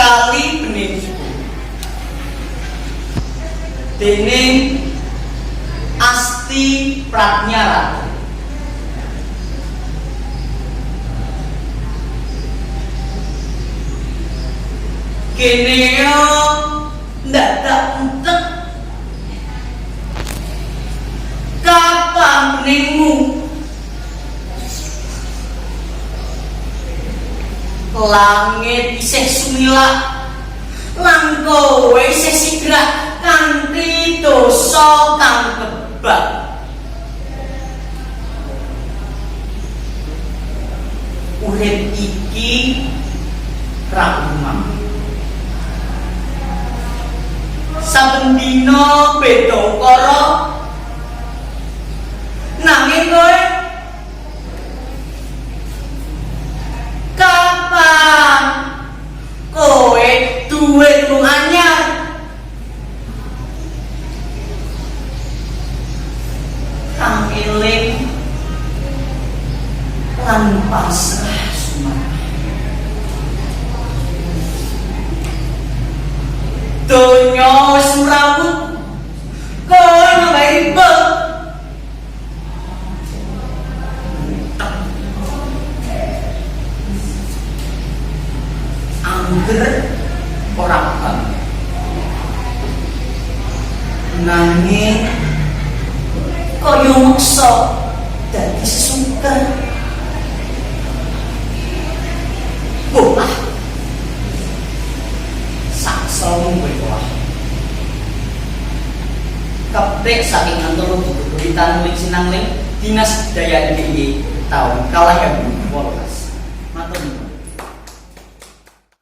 kali bening dening Asti Pratnyara. Kene yo ndadak entek kapan beningmu langit isih sumilak lan kowe isih sigrak kanthi dosa kang kebak. Urip iki ra umum, saben dina beda ukara, nanging kowe kapan kowe duwe tulung anyar kang eling lan pasrah sumarah. Donya wis mrawut kowe nambah ribet. Angger ora paham nanging kaya maksa dadi suka. Wah, saksomu kowe wah. Keprek saking antara bebuyutan ling sinangling Dinas Budaya DIY tahun kalah yang 12.